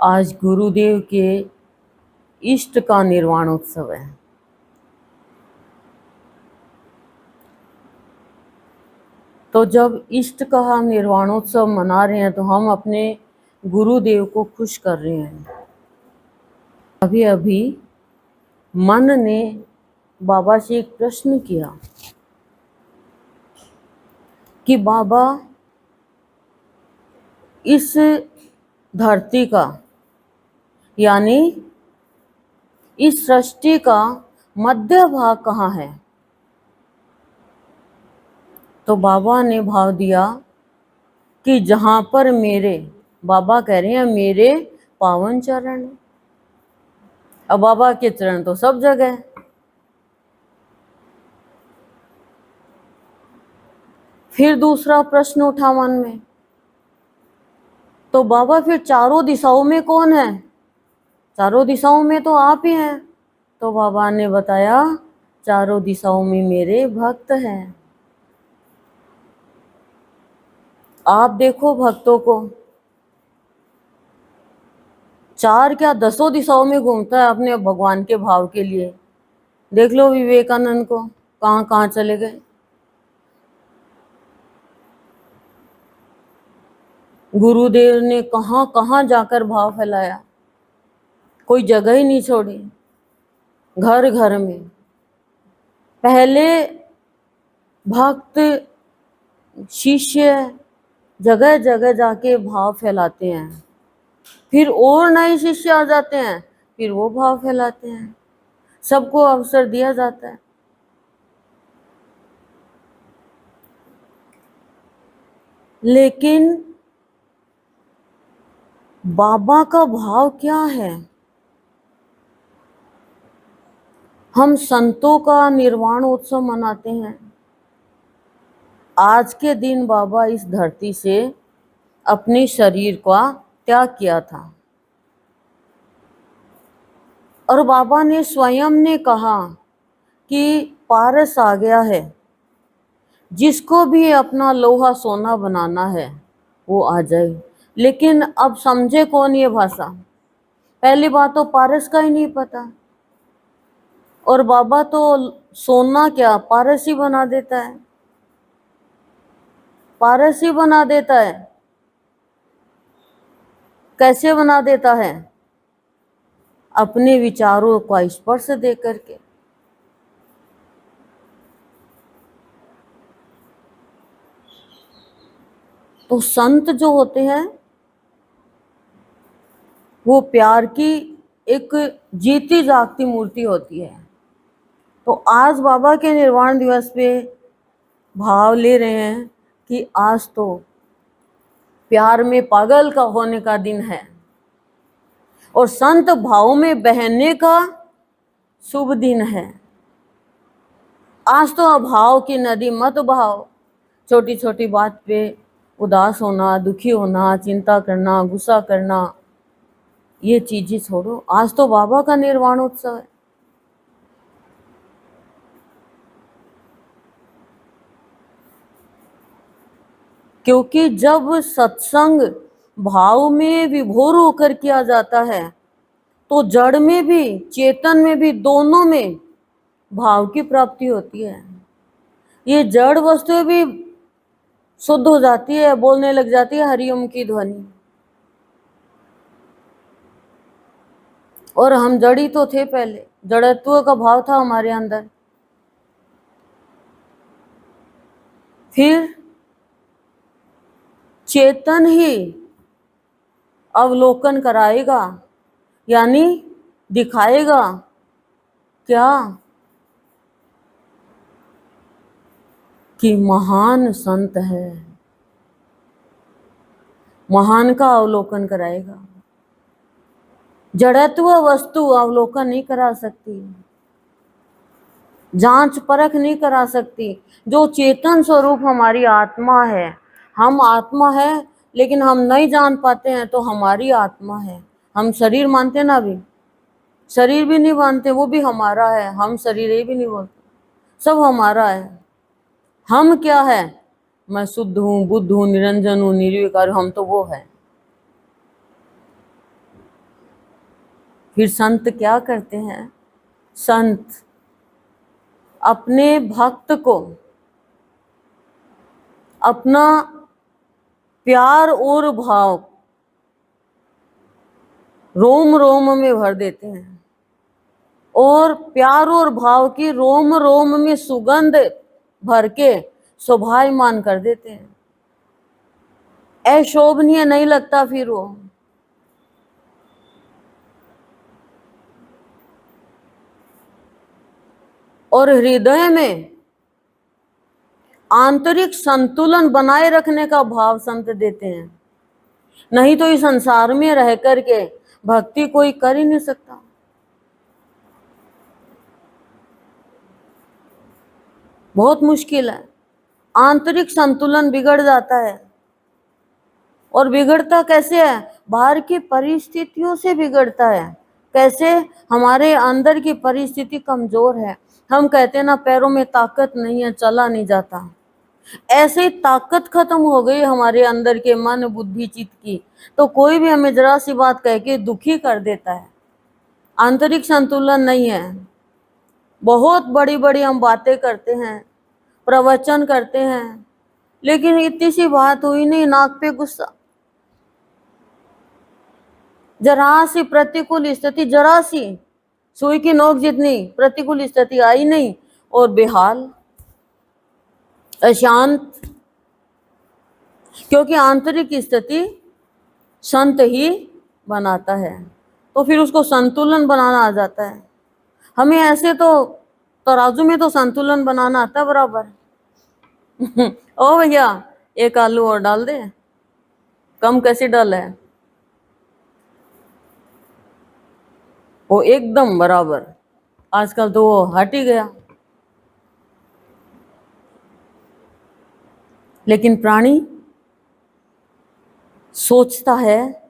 आज गुरुदेव के इष्ट का निर्वाणोत्सव है। तो जब इष्ट का हम निर्वाणोत्सव मना रहे हैं तो हम अपने गुरुदेव को खुश कर रहे हैं। अभी अभी मन ने बाबा से एक प्रश्न किया कि बाबा, इस धरती का यानी इस सृष्टि का मध्य भाग कहाँ है? तो बाबा ने भाव दिया कि जहाँ पर मेरे, बाबा कह रहे हैं, मेरे पावन चरण। अब बाबा के चरण तो सब जगह है। फिर दूसरा प्रश्न उठा मन में, तो बाबा फिर चारों दिशाओं में कौन है? चारों दिशाओं में तो आप ही हैं। तो बाबा ने बताया, चारों दिशाओं में मेरे भक्त हैं। आप देखो भक्तों को, चार क्या दसों दिशाओं में घूमता है अपने भगवान के भाव के लिए। देख लो विवेकानंद को, कहाँ कहाँ चले गए। गुरुदेव ने कहाँ कहाँ जाकर भाव फैलाया, कोई जगह ही नहीं छोड़ी। घर घर में पहले भक्त शिष्य जगह जगह जाके भाव फैलाते हैं, फिर और नए शिष्य आ जाते हैं, फिर वो भाव फैलाते हैं, सबको अवसर दिया जाता है। लेकिन बाबा का भाव क्या है? हम संतों का निर्वाण उत्सव मनाते हैं। आज के दिन बाबा इस धरती से अपने शरीर का त्याग किया था और बाबा ने स्वयं ने कहा कि पारस आ गया है, जिसको भी अपना लोहा सोना बनाना है वो आ जाए। लेकिन अब समझे कौन ये भाषा? पहली बात तो पारस का ही नहीं पता, और बाबा तो सोना क्या पारस ही बना देता है, पारस ही बना देता है। कैसे बना देता है? अपने विचारों का स्पर्श दे करके। तो संत जो होते हैं वो प्यार की एक जीती जागती मूर्ति होती है। तो आज बाबा के निर्वाण दिवस पे भाव ले रहे हैं कि आज तो प्यार में पागल का होने का दिन है और संत भाव में बहने का शुभ दिन है। आज तो अभाव की नदी मत बहाओ। छोटी छोटी बात पे उदास होना, दुखी होना, चिंता करना, गुस्सा करना, ये चीजें छोड़ो। आज तो बाबा का निर्वाण उत्सव है। क्योंकि जब सत्संग भाव में विभोर होकर किया जाता है तो जड़ में भी चेतन में भी दोनों में भाव की प्राप्ति होती है। ये जड़ वस्तुएं भी शुद्ध हो जाती है, बोलने लग जाती है हरिओम की ध्वनि। और हम जड़ी तो थे, पहले जड़त्व का भाव था हमारे अंदर। फिर चेतन ही अवलोकन कराएगा, यानी दिखाएगा क्या कि महान संत है, महान का अवलोकन कराएगा। जड़त्व वस्तु अवलोकन नहीं करा सकती, जांच परख नहीं करा सकती। जो चेतन स्वरूप हमारी आत्मा है, हम आत्मा है लेकिन हम नहीं जान पाते हैं तो हमारी आत्मा है। हम शरीर मानते ना, भी शरीर भी नहीं मानते, वो भी हमारा है। हम शरीर ये भी नहीं बोलते, सब हमारा है। हम क्या है? मैं शुद्ध हूँ, बुद्ध हूँ, निरंजन हूँ, निर्विकार, हम तो वो है। फिर संत क्या करते हैं? संत अपने भक्त को अपना प्यार और भाव रोम रोम में भर देते हैं और प्यार और भाव की रोम रोम में सुगंध भर के शोभायमान कर देते हैं। अशोभनीय नहीं लगता फिर वो। और हृदय में आंतरिक संतुलन बनाए रखने का भाव संत देते हैं। नहीं तो इस संसार में रह करके भक्ति कोई कर ही नहीं सकता। बहुत मुश्किल है। आंतरिक संतुलन बिगड़ जाता है। और बिगड़ता कैसे है? बाहर की परिस्थितियों से बिगड़ता है। कैसे? हमारे अंदर की परिस्थिति कमजोर है। हम कहते हैं ना, पैरों में ताकत नहीं है, चला नहीं जाता। ऐसे ही ताकत खत्म हो गई हमारे अंदर के मन बुद्धि चित्त की, तो कोई भी हमें जरा सी बात कह के दुखी कर देता है। आंतरिक संतुलन नहीं है। बहुत बड़ी बड़ी हम बातें करते हैं, प्रवचन करते हैं, लेकिन इतनी सी बात हुई नहीं, नाक पे गुस्सा। जरा सी प्रतिकूल स्थिति, जरा सी सुई की नोक जितनी प्रतिकूल स्थिति आई नहीं और बेहाल, अशांत। क्योंकि आंतरिक स्थिति संत ही बनाता है। तो फिर उसको संतुलन बनाना आ जाता है। हमें ऐसे तो तराजू में तो संतुलन बनाना आता है बराबर। ओ भैया, एक आलू और डाल दे, कम कैसे डाल है? वो एकदम बराबर। आजकल तो वो हट ही गया। लेकिन प्राणी सोचता है,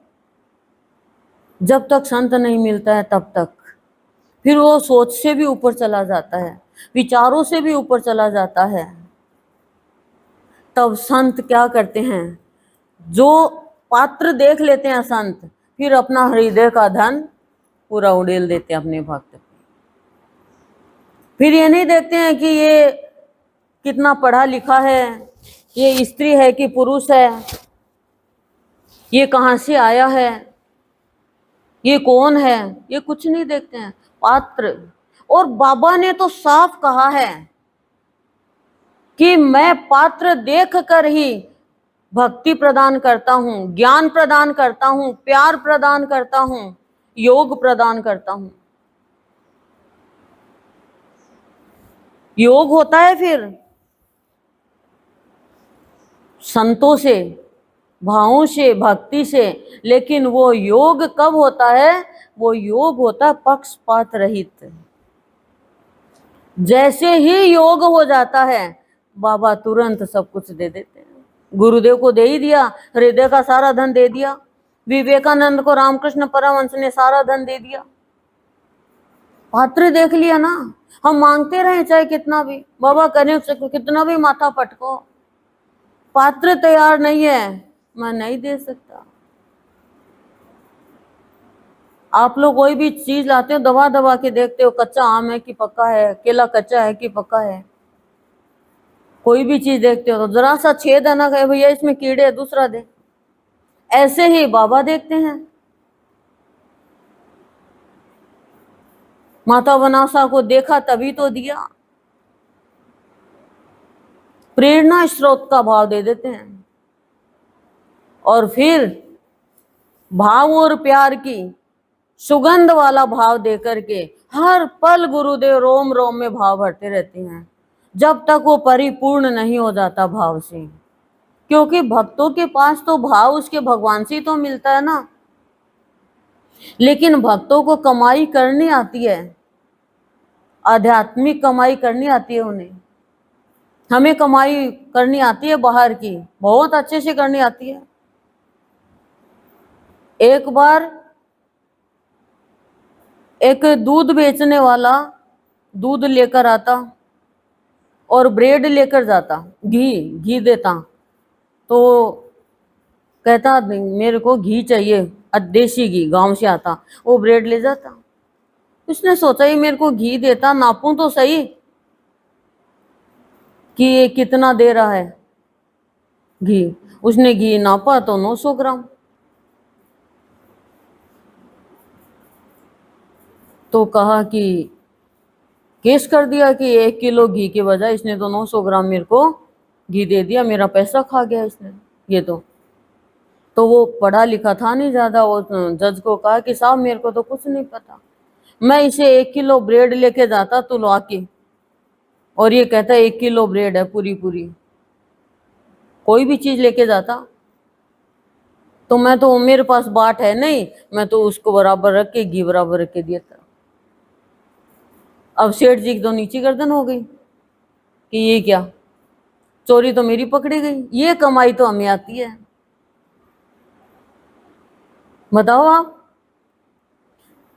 जब तक संत नहीं मिलता है तब तक। फिर वो सोच से भी ऊपर चला जाता है, विचारों से भी ऊपर चला जाता है। तब संत क्या करते हैं? जो पात्र देख लेते हैं संत, फिर अपना हृदय का धन पूरा उड़ेल देते हैं अपने भक्त पे। फिर ये नहीं देखते हैं कि ये कितना पढ़ा लिखा है, ये स्त्री है कि पुरुष है, ये कहाँ से आया है, ये कौन है, ये कुछ नहीं देखते हैं। पात्र। और बाबा ने तो साफ कहा है कि मैं पात्र देख कर ही भक्ति प्रदान करता हूं, ज्ञान प्रदान करता हूं, प्यार प्रदान करता हूं, योग प्रदान करता हूं। योग होता है फिर संतों से, भावों से, भक्ति से। लेकिन वो योग कब होता है? वो योग होता है पक्षपात रहित। जैसे ही योग हो जाता है, बाबा तुरंत सब कुछ दे देते हैं। गुरुदेव को दे ही दिया, हृदय का सारा धन दे दिया। विवेकानंद को रामकृष्ण परमहंस ने सारा धन दे दिया। पात्र देख लिया ना। हम मांगते रहे चाहे कितना भी, बाबा करें कितना भी माथा पटको, पात्र तैयार नहीं है, मैं नहीं दे सकता। आप लोग कोई भी चीज लाते हो, दबा दबा के देखते हो, कच्चा आम है कि पक्का है, केला कच्चा है कि पक्का है। कोई भी चीज देखते हो तो जरा सा छेद है ना, कहे भैया इसमें कीड़े है, दूसरा दे। ऐसे ही बाबा देखते हैं। माता बनासा को देखा तभी तो दिया। प्रेरणा स्रोत का भाव दे देते हैं और फिर भाव और प्यार की सुगंध वाला भाव देकर के हर पल गुरुदेव रोम रोम में भाव भरते रहते हैं, जब तक वो परिपूर्ण नहीं हो जाता भाव से। क्योंकि भक्तों के पास तो भाव उसके भगवान से तो मिलता है ना। लेकिन भक्तों को कमाई करनी आती है, आध्यात्मिक कमाई करनी आती है उन्हें। हमें कमाई करनी आती है बाहर की, बहुत अच्छे से करनी आती है। एक बार एक दूध बेचने वाला दूध लेकर आता और ब्रेड लेकर जाता, घी देता। तो कहता मेरे को घी चाहिए, देसी घी गांव से आता, वो ब्रेड ले जाता। उसने सोचा ये मेरे को घी देता, नापूं तो सही कि ये कितना दे रहा है घी। उसने घी नापा तो 900 ग्राम। तो कहा कि केस कर दिया कि 1 किलो घी के बजाय इसने तो 900 ग्राम मेरे को घी दे दिया, मेरा पैसा खा गया इसने ये तो वो पढ़ा लिखा था नहीं ज्यादा। वो जज को कहा कि साहब मेरे को तो कुछ नहीं पता, मैं इसे 1 किलो ब्रेड लेके जाता तुलवा के, और ये कहता 1 किलो ब्रेड है पूरी पूरी, कोई भी चीज लेके जाता तो मैं तो, मेरे पास बाट है नहीं, मैं तो उसको बराबर रख के घी बराबर रख के दिया था। अब सेठ जी की तो नीची गर्दन हो गई कि ये क्या, चोरी तो मेरी पकड़ी गई, ये कमाई तो हमें आती है। बताओ आप,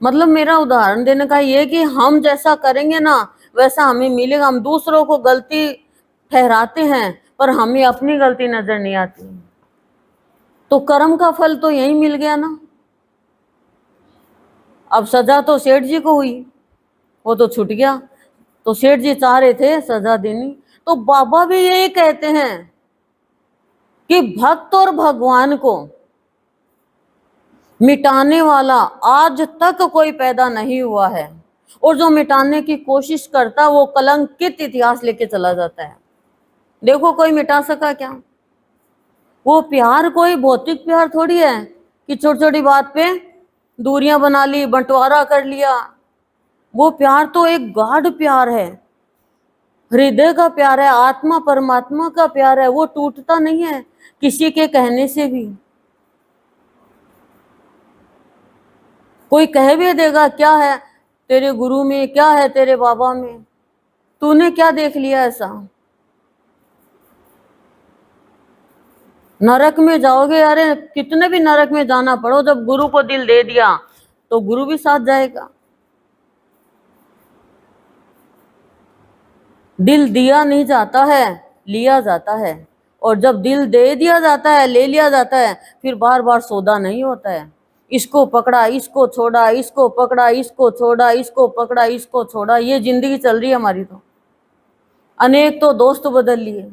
मतलब मेरा उदाहरण देने का ये कि हम जैसा करेंगे ना वैसा हमें मिलेगा। हम दूसरों को गलती ठहराते हैं पर हमें अपनी गलती नजर नहीं आती, तो कर्म का फल तो यही मिल गया ना। अब सजा तो सेठ जी को हुई, वो तो छूट गया, तो सेठ जी चाह रहे थे सजा देनी। तो बाबा भी यही कहते हैं कि भक्त और भगवान को मिटाने वाला आज तक कोई पैदा नहीं हुआ है, और जो मिटाने की कोशिश करता वो कलंकित इतिहास लेके चला जाता है। देखो कोई मिटा सका क्या? वो प्यार कोई भौतिक प्यार थोड़ी है कि छोटी छोटी बात पे दूरियां बना ली, बंटवारा कर लिया। वो प्यार तो एक गाढ़ प्यार है, हृदय का प्यार है, आत्मा परमात्मा का प्यार है। वो टूटता नहीं है किसी के कहने से भी। कोई कह भी देगा क्या है तेरे गुरु में, क्या है तेरे बाबा में, तूने क्या देख लिया ऐसा? नरक में जाओगे, अरे कितने भी नरक में जाना पड़ो, जब गुरु को दिल दे दिया तो गुरु भी साथ जाएगा। दिल दिया नहीं जाता है, लिया जाता है, और जब दिल दे दिया जाता है, ले लिया जाता है, फिर बार बार सौदा नहीं होता है। इसको पकड़ा, इसको छोड़ा, इसको पकड़ा, इसको छोड़ा, इसको पकड़ा, इसको छोड़ा, ये जिंदगी चल रही है हमारी। तो अनेक तो दोस्त बदल लिए,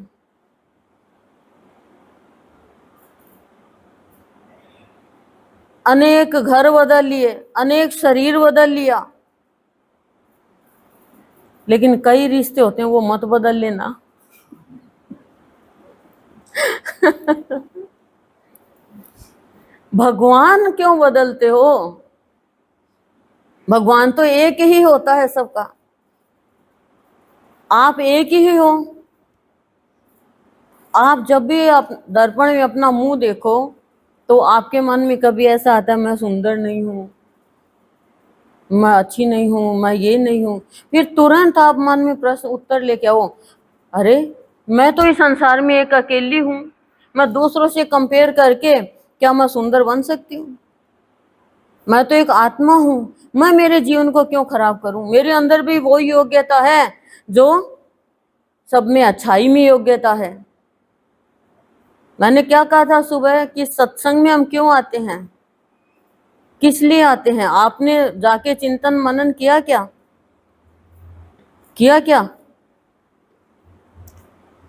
अनेक घर बदल लिए, अनेक शरीर बदल लिया, लेकिन कई रिश्ते होते हैं वो मत बदल लेना। भगवान क्यों बदलते हो? भगवान तो एक ही होता है सबका, आप एक ही हो। आप जब भी आप दर्पण में अपना मुंह देखो तो आपके मन में कभी ऐसा आता है मैं सुंदर नहीं हूं, मैं अच्छी नहीं हूं, मैं ये नहीं हूं, फिर तुरंत आप मन में प्रश्न उत्तर लेके आओ, अरे मैं तो इस संसार में एक अकेली हूं, मैं दूसरों से कंपेयर करके क्या मैं सुंदर बन सकती हूँ? मैं तो एक आत्मा हूं, मैं मेरे जीवन को क्यों खराब करूं? मेरे अंदर भी वो योग्यता है जो सब में अच्छाई में योग्यता है। मैंने क्या कहा था सुबह कि सत्संग में हम क्यों आते हैं, किस लिए आते हैं? आपने जाके चिंतन मनन किया क्या? किया क्या?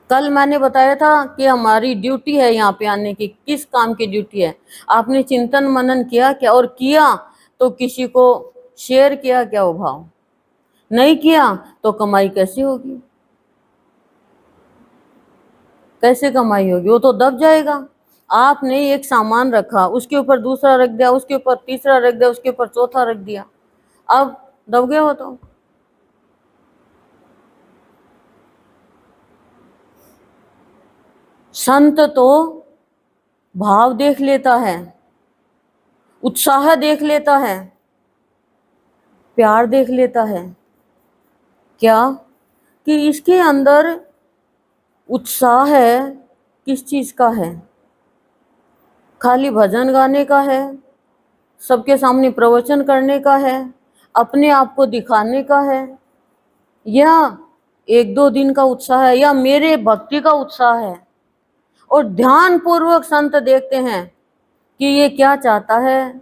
कल मैंने बताया था कि हमारी ड्यूटी है यहाँ पे आने की, किस काम की ड्यूटी है? आपने चिंतन मनन किया क्या? और किया तो किसी को शेयर किया क्या वो भाव? नहीं किया तो कमाई कैसे होगी? कैसे कमाई होगी? वो तो दब जाएगा। आपने एक सामान रखा, उसके ऊपर दूसरा रख दिया, उसके ऊपर तीसरा रख दिया, उसके ऊपर चौथा रख दिया, अब दब गए हो। तो संत तो भाव देख लेता है, उत्साह देख लेता है, प्यार देख लेता है, क्या कि इसके अंदर उत्साह है, किस चीज का है? खाली भजन गाने का है, सबके सामने प्रवचन करने का है, अपने आप को दिखाने का है, या 1-2 दिन का उत्साह है, या मेरे भक्ति का उत्साह है? और ध्यान पूर्वक संत देखते हैं कि ये क्या चाहता है,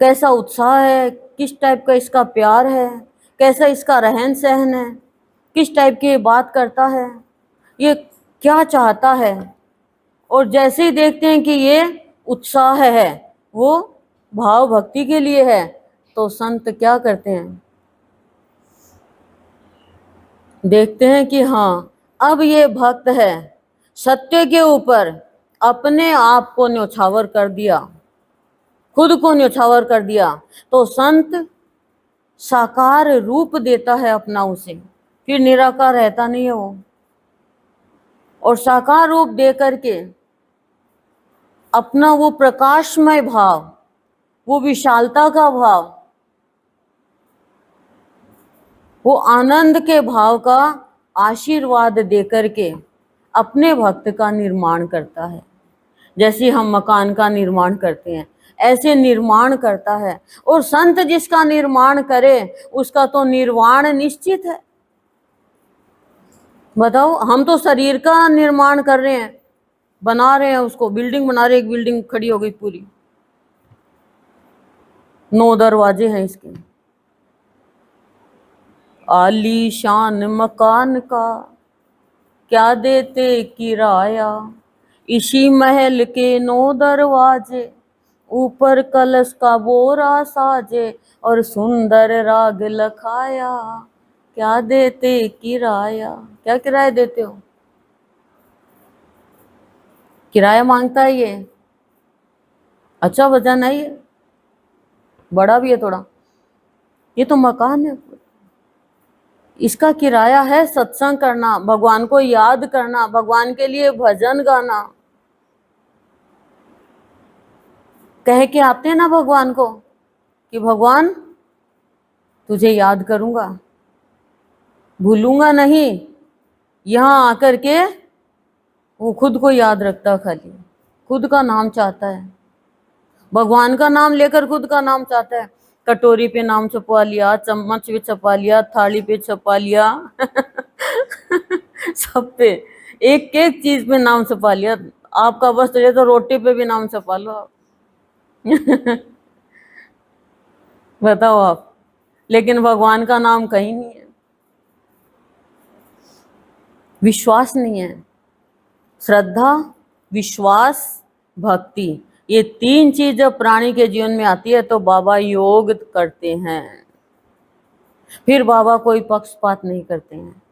कैसा उत्साह है, किस टाइप का इसका प्यार है, कैसा इसका रहन सहन है, किस टाइप की बात करता है, ये क्या चाहता है। और जैसे ही देखते हैं कि ये उत्साह है, वो भाव भक्ति के लिए है, तो संत क्या करते हैं, देखते हैं कि हाँ अब ये भक्त है, सत्य के ऊपर अपने आप को न्योछावर कर दिया, खुद को न्योछावर कर दिया, तो संत साकार रूप देता है अपना उसे, फिर निराकार रहता नहीं है वो। और साकार रूप दे करके अपना वो प्रकाशमय भाव, वो विशालता का भाव, वो आनंद के भाव का आशीर्वाद देकर के अपने भक्त का निर्माण करता है। जैसे हम मकान का निर्माण करते हैं, ऐसे निर्माण करता है। और संत जिसका निर्माण करे उसका तो निर्वाण निश्चित है। बताओ, हम तो शरीर का निर्माण कर रहे हैं, बना रहे हैं उसको, बिल्डिंग बना रहे हैं, एक बिल्डिंग खड़ी हो गई पूरी, 9 दरवाजे हैं इसके, आलीशान मकान का क्या देते किराया, इसी महल के 9 दरवाजे, ऊपर कलश का बोरा साजे, और सुंदर राग लखाया, क्या देते किराया। क्या किराया देते हो? किराया मांगता है ये। अच्छा वजन है ये, बड़ा भी है थोड़ा, ये तो मकान है। इसका किराया है सत्संग करना, भगवान को याद करना, भगवान के लिए भजन गाना। कह के आते हैं ना भगवान को कि भगवान तुझे याद करूंगा, भूलूंगा नहीं। यहाँ आकर के वो खुद को याद रखता, खाली खुद का नाम चाहता है, भगवान का नाम लेकर खुद का नाम चाहता है। कटोरी पे नाम छपवा लिया, चम्मच पे छपा लिया, थाली पे छपा लिया सब पे, एक एक चीज पे नाम छपा लिया। आपका बस चले तो रोटी पे भी नाम छपा लो आप बताओ आप, लेकिन भगवान का नाम कहीं नहीं है, विश्वास नहीं है। श्रद्धा, विश्वास, भक्ति, ये 3 चीज जब प्राणी के जीवन में आती है तो बाबा योग करते हैं। फिर बाबा कोई पक्षपात नहीं करते हैं,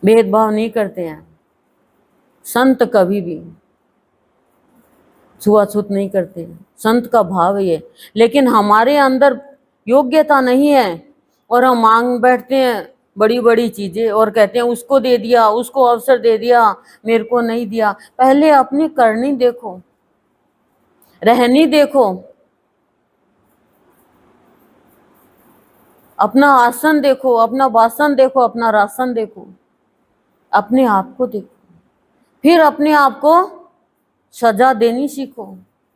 भेदभाव नहीं करते हैं, संत कभी भी छुआछूत नहीं करते हैं, संत का भाव ये। लेकिन हमारे अंदर योग्यता नहीं है और हम मांग बैठते हैं बड़ी बड़ी चीजें और कहते हैं उसको दे दिया, उसको अवसर दे दिया, मेरे को नहीं दिया। पहले अपनी करनी देखो, रहनी देखो, अपना आसन देखो, अपना वासन देखो, अपना राशन देखो, अपने आप को देखो, फिर अपने आप को सजा देनी सीखो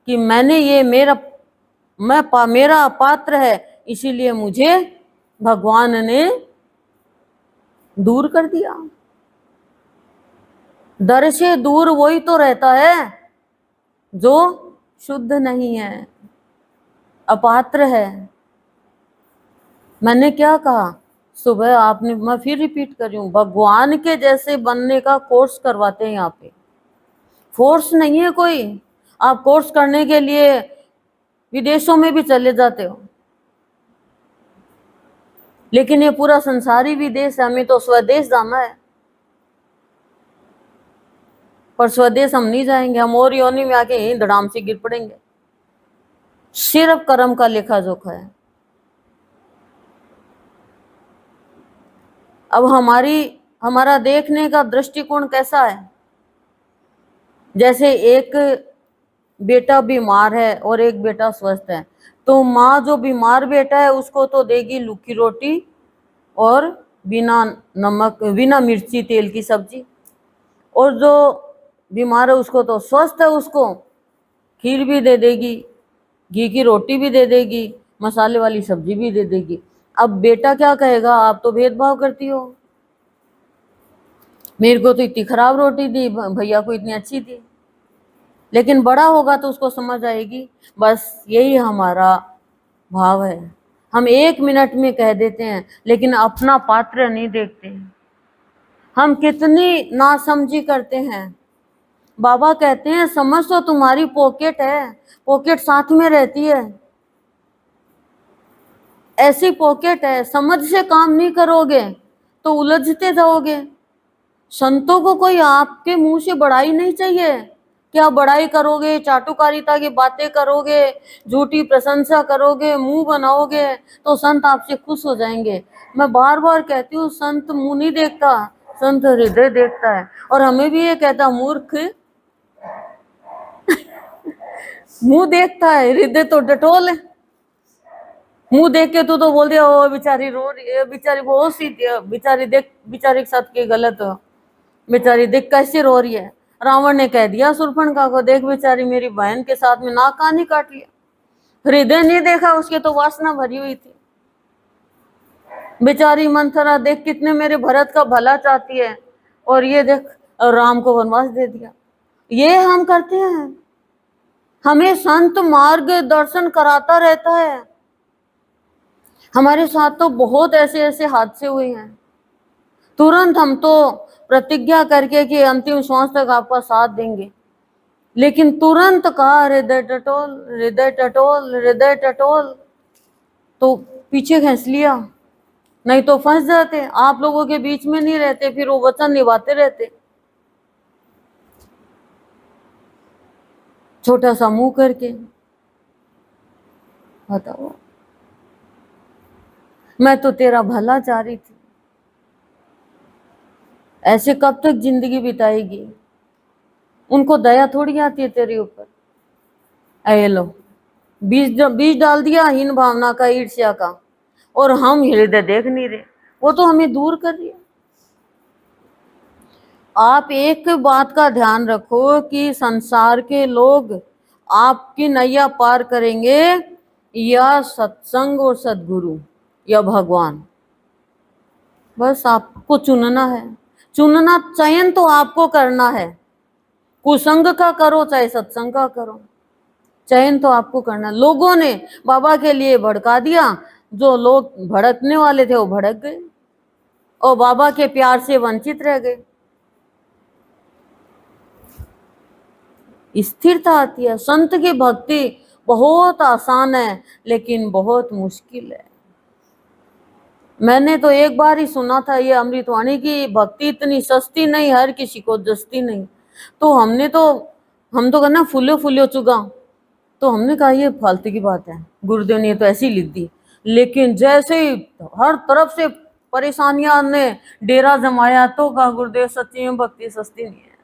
कि मैंने ये मेरा अपात्र है, इसीलिए मुझे भगवान ने दूर कर दिया। दर से दूर वही तो रहता है जो शुद्ध नहीं है, अपात्र है। मैंने क्या कहा सुबह, आपने, मैं फिर रिपीट कर रही हूँ, भगवान के जैसे बनने का कोर्स करवाते हैं यहाँ पे, फोर्स नहीं है कोई। आप कोर्स करने के लिए विदेशों में भी चले जाते हो, लेकिन ये पूरा संसारी विदेश है, हमें तो स्वदेश जाना है। पर स्वदेश हम नहीं जाएंगे, हम और योनि में आके यहीं धड़ाम से गिर पड़ेंगे। सिर्फ कर्म का लेखा जोखा है। अब हमारा देखने का दृष्टिकोण कैसा है, जैसे एक बेटा बीमार है और एक बेटा स्वस्थ है, तो माँ जो बीमार बेटा है उसको तो देगी लूखी रोटी और बिना नमक बिना मिर्ची तेल की सब्जी, और जो बीमार है उसको तो स्वस्थ है उसको खीर भी दे देगी, घी की रोटी भी दे देगी, मसाले वाली सब्जी भी दे देगी। अब बेटा क्या कहेगा, आप तो भेदभाव करती हो, मेरे को तो इतनी खराब रोटी दी, भैया को इतनी अच्छी दी। लेकिन बड़ा होगा तो उसको समझ आएगी। बस यही हमारा भाव है। हम 1 मिनट में कह देते हैं लेकिन अपना पात्र नहीं देखते। हम कितनी नासमझी करते हैं। बाबा कहते हैं समझ तो तुम्हारी पॉकेट है, पॉकेट साथ में रहती है, ऐसी पॉकेट है, समझ से काम नहीं करोगे तो उलझते जाओगे। संतों को कोई आपके मुंह से बड़ाई नहीं चाहिए। क्या बड़ाई करोगे, चाटुकारिता की बातें करोगे, झूठी प्रशंसा करोगे, मुंह बनाओगे तो संत आपसे खुश हो जाएंगे। मैं बार बार कहती हूँ संत मुंह नहीं देखता, संत हृदय देखता है। और हमें भी ये कहता मूर्ख, मुंह देखता है हृदय तो डटोल है। मुंह देख के तू तो बोल दिया ओ बेचारी रो रही है, बेचारी बहुत सी बेचारी देख, बेचारी के साथ के गलत हो, बेचारी देख कैसे रो रही है। रावण ने कह दिया शूर्पणखा को, देख बेचारी मेरी बहन के साथ में नाक कान ही काट लिया। हृदय नहीं देखा उसके, तो वासना भरी हुई थी। बेचारी मंथरा देख कितने मेरे भरत का भला चाहती है, और ये देख राम को वनवास दे दिया। ये हम करते हैं। हमें संत मार्ग दर्शन कराता रहता है। हमारे साथ तो बहुत ऐसे ऐसे हादसे हुए हैं। तुरंत हम तो प्रतिज्ञा करके कि अंतिम श्वास तक आपका साथ देंगे, लेकिन तुरंत कहा हृदय टटोल, हृदय टटोल, हृदय टटोल, तो पीछे खींच लिया। नहीं तो फंस जाते। आप लोगों के बीच में नहीं रहते, फिर वो वचन निभाते रहते। छोटा सा मुंह करके बताओ, मैं तो तेरा भला चाह रही थी। ऐसे कब तक जिंदगी बिताएगी? उनको दया थोड़ी आती है तेरे ऊपर। ये लो बीज डाल दिया हीन भावना का, ईर्ष्या का, और हम हृदय देख नहीं रहे। वो तो हमें दूर कर रही है। आप एक बात का ध्यान रखो कि संसार के लोग आपकी नैया पार करेंगे या सत्संग और सद्गुरु या भगवान। बस आपको चुनना है। चुनना, चयन तो आपको करना है। कुसंग का करो चाहे सत्संग का करो, चयन तो आपको करना। लोगों ने बाबा के लिए भड़का दिया, जो लोग भड़कने वाले थे वो भड़क गए और बाबा के प्यार से वंचित रह गए। स्थिरता आती है। संत की भक्ति बहुत आसान है लेकिन बहुत मुश्किल है। मैंने तो एक बार ही सुना था ये अमृतवाणी की भक्ति इतनी सस्ती नहीं, हर किसी को जस्ती नहीं। तो हम तो करना फूलो फूलो चुगा, तो हमने कहा ये फालतू की बात है, गुरुदेव ने तो ऐसी लिख दी। लेकिन जैसे ही हर तरफ से परेशानियां ने डेरा जमाया तो कहा गुरुदेव सच्ची में भक्ति सस्ती नहीं है,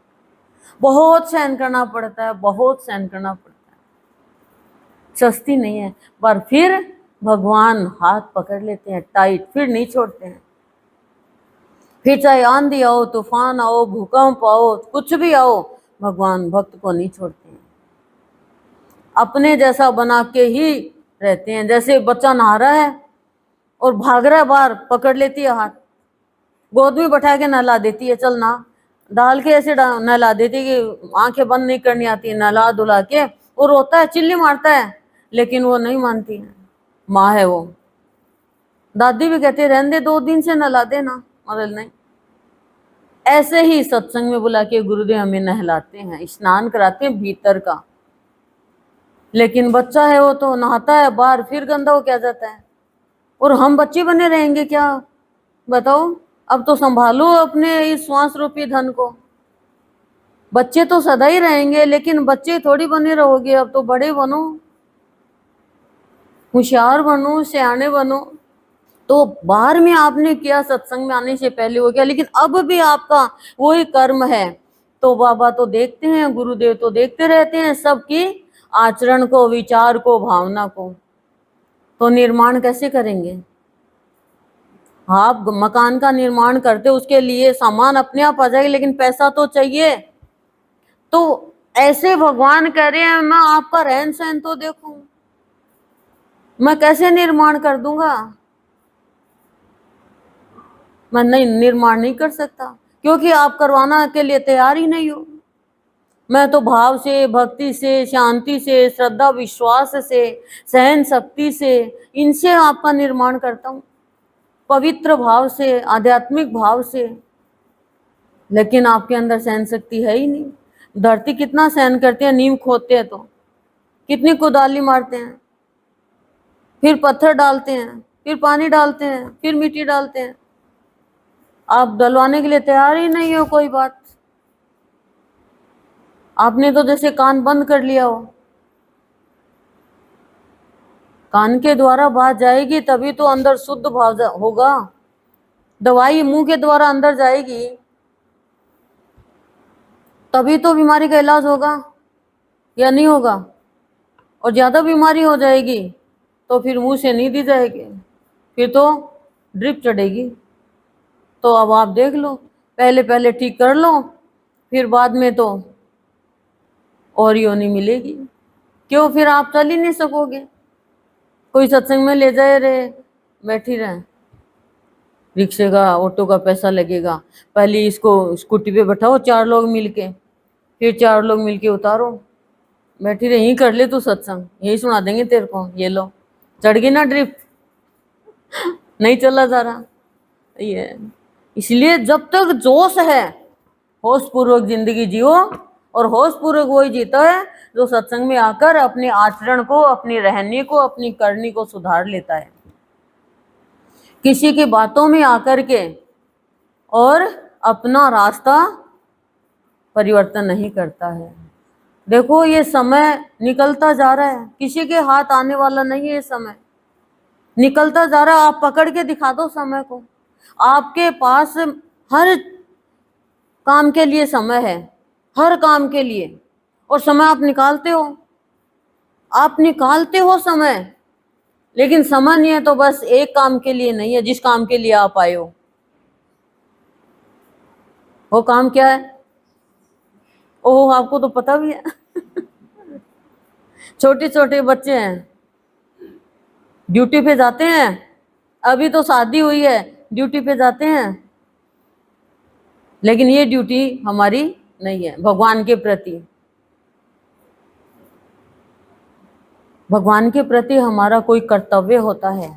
बहुत सहन करना पड़ता है, बहुत सहन करना पड़ता है, सस्ती नहीं है। पर फिर भगवान हाथ पकड़ लेते हैं टाइट, फिर नहीं छोड़ते हैं। फिर चाहे आंधी आओ, तूफान आओ, भूकंप आओ, कुछ भी आओ, भगवान भक्त को नहीं छोड़ते हैं। अपने जैसा बना के ही रहते हैं। जैसे बच्चा नहा रहा है और भाग रहा है बाहर, पकड़ लेती है हाथ, गोद में बैठा के नहला देती है, चल ना, डाल के ऐसे नहला देती है कि आंखें बंद नहीं करनी आती, नहला धुला के। वो रोता है, चिल्ली मारता है, लेकिन वो नहीं मानती है, माँ है वो। दादी भी कहती है रहने दे, 2 दिन से नहला देना, मगर नहीं। ऐसे ही सत्संग में बुला के गुरुदेव हमें नहलाते हैं, स्नान कराते हैं भीतर का। लेकिन बच्चा है वो तो नहाता है बाहर, फिर गंदा हो क्या जाता है। और हम बच्चे बने रहेंगे क्या? बताओ। अब तो संभालो अपने इस श्वास रूपी धन को। बच्चे तो सदा ही रहेंगे, लेकिन बच्चे थोड़ी बने रहोगे। अब तो बड़े बनो, होशियार बनो, सियाने बनो। तो बाहर में आपने किया, सत्संग में आने से पहले हो गया, लेकिन अब भी आपका वही कर्म है। तो बाबा तो देखते हैं, गुरुदेव तो देखते रहते हैं सबकी आचरण को, विचार को, भावना को। तो निर्माण कैसे करेंगे? आप मकान का निर्माण करते, उसके लिए सामान अपने आप आ जाएगा, लेकिन पैसा तो चाहिए। तो ऐसे भगवान कह रहे हैं मैं आपका रहन सहन तो देखूं, मैं कैसे निर्माण कर दूंगा? मैं नहीं, निर्माण नहीं कर सकता, क्योंकि आप करवाना के लिए तैयार ही नहीं हो। मैं तो भाव से, भक्ति से, शांति से, श्रद्धा विश्वास से, सहन शक्ति से, इनसे आपका निर्माण करता हूँ, पवित्र भाव से, आध्यात्मिक भाव से। लेकिन आपके अंदर सहन शक्ति है ही नहीं। धरती कितना सहन करते हैं, नींव खोदते हैं तो कितनी कुदाली मारते हैं, फिर पत्थर डालते हैं, फिर पानी डालते हैं, फिर मिट्टी डालते हैं। आप डलवाने के लिए तैयार ही नहीं हो कोई बात। आपने तो जैसे कान बंद कर लिया हो। कान के द्वारा बात जाएगी तभी तो अंदर शुद्ध भाव होगा। दवाई मुंह के द्वारा अंदर जाएगी तभी तो बीमारी का इलाज होगा, या नहीं होगा। और ज्यादा बीमारी हो जाएगी तो फिर मुंह से नहीं दी जाएगी, फिर तो ड्रिप चढ़ेगी। तो अब आप देख लो, पहले पहले ठीक कर लो, फिर बाद में तो और योनी मिलेगी। क्यों? फिर आप चल ही नहीं सकोगे। कोई सत्संग में ले जाए रहे, बैठी रहे, रिक्शे का ऑटो का पैसा लगेगा, पहले इसको स्कूटी पे बैठाओ 4 लोग मिलके, फिर 4 लोग मिलके उतारो, बैठी रहे, यही कर ले तू सत्संग, यही सुना देंगे तेरे को, ये लो, चढ़ गई ना ड्रिप, नहीं चला जा रहा। ये इसलिए जब तक जोश है होश पूर्वक जिंदगी जियो, और होश पूर्वक वही जीता है जो सत्संग में आकर अपने आचरण को, अपनी रहनी को, अपनी करनी को सुधार लेता है। किसी की बातों में आकर के और अपना रास्ता परिवर्तन नहीं करता है। देखो ये समय निकलता जा रहा है, किसी के हाथ आने वाला नहीं है, ये समय निकलता जा रहा है। आप पकड़ के दिखा दो समय को। आपके पास हर काम के लिए समय है, हर काम के लिए, और समय आप निकालते हो, आप निकालते हो समय, लेकिन समय नहीं है तो बस एक काम के लिए नहीं है जिस काम के लिए आप आए हो। वो काम क्या है? ओह, आपको तो पता भी है। छोटे छोटे बच्चे हैं, ड्यूटी पे जाते हैं, अभी तो शादी हुई है, ड्यूटी पे जाते हैं, लेकिन ये ड्यूटी हमारी नहीं है भगवान के प्रति। भगवान के प्रति हमारा कोई कर्तव्य होता है।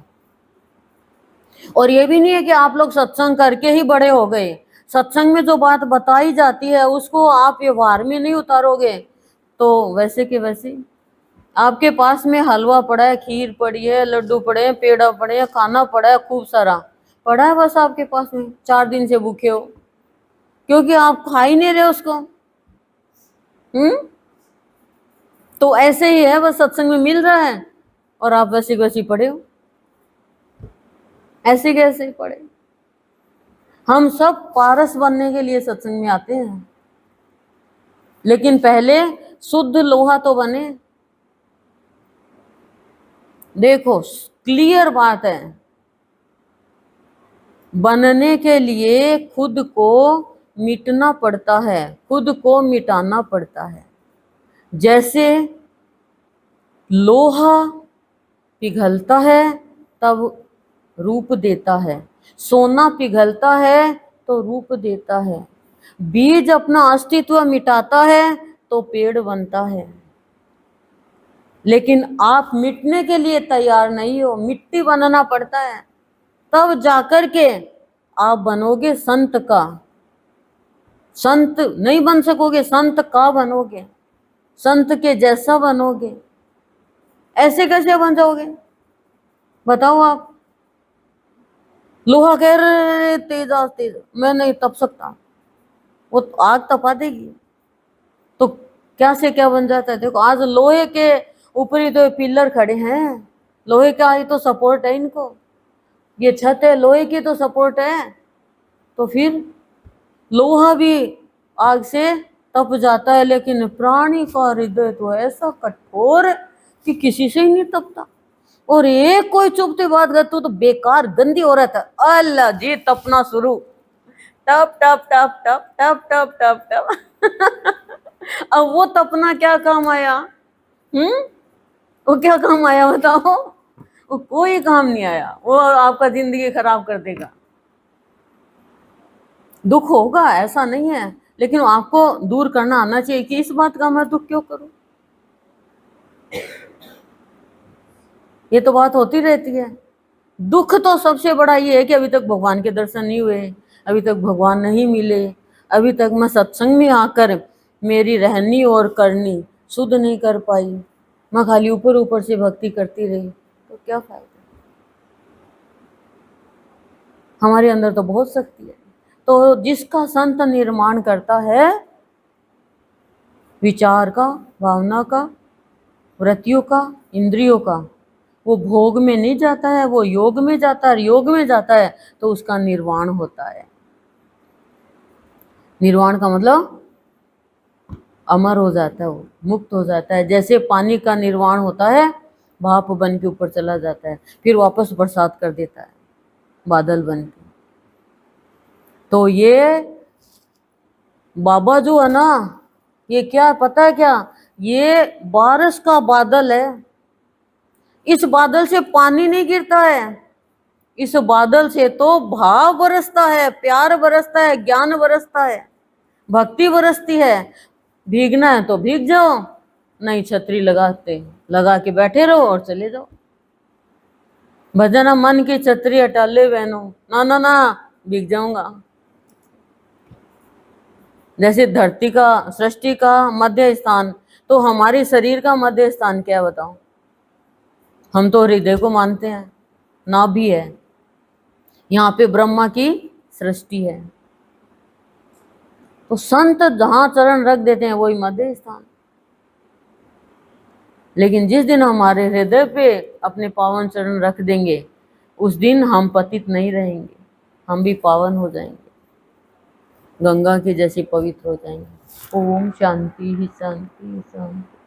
और ये भी नहीं है कि आप लोग सत्संग करके ही बड़े हो गए। सत्संग में जो बात बताई जाती है उसको आप व्यवहार में नहीं उतारोगे तो वैसे के वैसे। आपके पास में हलवा पड़ा है, खीर पड़ी है, लड्डू पड़े हैं, पेड़ा पड़े हैं, खाना पड़ा है, खूब सारा पड़ा है, बस आपके पास में 4 दिन से भूखे हो क्योंकि आप खा ही नहीं रहे उसको। तो ऐसे ही है, बस सत्संग में मिल रहा है और आप वैसे वैसे पड़े हो, ऐसे कैसे ही पड़े। हम सब पारस बनने के लिए सत्संग में आते हैं, लेकिन पहले शुद्ध लोहा तो बने। देखो क्लियर बात है, बनने के लिए खुद को मिटना पड़ता है, खुद को मिटाना पड़ता है। जैसे लोहा पिघलता है तब रूप देता है, सोना पिघलता है तो रूप देता है, बीज अपना अस्तित्व मिटाता है तो पेड़ बनता है। लेकिन आप मिटने के लिए तैयार नहीं हो, मिट्टी बनना पड़ता है, तब जाकर के आप बनोगे संत का। संत नहीं बन सकोगे, संत का बनोगे, संत के जैसा बनोगे। ऐसे कैसे बन जाओगे बताओ आप? लोहा कह रहे तेज आज तेज, मैं नहीं तप सकता, वो आग तपा देगी। तो क्या से क्या बन जाता है। देखो आज लोहे के ऊपर ही तो पिलर खड़े हैं, लोहे का ही तो सपोर्ट है इनको, ये छत है लोहे की तो सपोर्ट है। तो फिर लोहा भी आग से तप जाता है, लेकिन प्राणी का हृदय तो ऐसा कठोर कि किसी से ही नहीं तपता। और एक कोई चुपते बात कर तो बेकार गंदी औरत है, अल्लाह जी तपना शुरू, टप टप टप टप टप टप टप टप। अब वो तपना क्या काम आया? वो क्या काम आया बताओ? वो कोई काम नहीं आया, वो आपका जिंदगी खराब कर देगा। दुख होगा ऐसा नहीं है, लेकिन आपको दूर करना आना चाहिए कि इस बात का मैं दुख क्यों करूं। ये तो बात होती रहती है। दुख तो सबसे बड़ा ये है कि अभी तक भगवान के दर्शन नहीं हुए, अभी तक भगवान नहीं मिले, अभी तक मैं सत्संग में आकर मेरी रहनी और करनी शुद्ध नहीं कर पाई, मैं खाली ऊपर ऊपर से भक्ति करती रही, तो क्या फायदा। हमारे अंदर तो बहुत शक्ति है। तो जिसका संत निर्माण करता है विचार का, भावना का, वृत्तियों का, इंद्रियों का, वो भोग में नहीं जाता है, वो योग में जाता है। योग में जाता है तो उसका निर्वाण होता है। निर्वाण का मतलब अमर हो जाता है, वो मुक्त हो जाता है। जैसे पानी का निर्वाण होता है, भाप बन के ऊपर चला जाता है, फिर वापस बरसात कर देता है बादल बन के। तो ये बाबा जो है ना, ये क्या पता है क्या, ये बारिश का बादल है। इस बादल से पानी नहीं गिरता है, इस बादल से तो भाव बरसता है, प्यार बरसता है, ज्ञान बरसता है, भक्ति बरसती है। भीगना है तो भीग जाओ, नहीं छतरी लगा के बैठे रहो और चले जाओ। भजना मन की छतरी हटा ले बहनों, ना ना ना भीग जाऊंगा। जैसे धरती का, सृष्टि का मध्य स्थान, तो हमारे शरीर का मध्य स्थान क्या बताओ। हम तो हृदय को मानते हैं, नाभि है, यहाँ पे ब्रह्मा की सृष्टि है। तो संत जहां चरण रख देते हैं वही मध्य स्थान। लेकिन जिस दिन हमारे हृदय पे अपने पावन चरण रख देंगे, उस दिन हम पतित नहीं रहेंगे, हम भी पावन हो जाएंगे, गंगा के जैसे पवित्र हो जाएंगे। ओम शांति ही शांति शांति।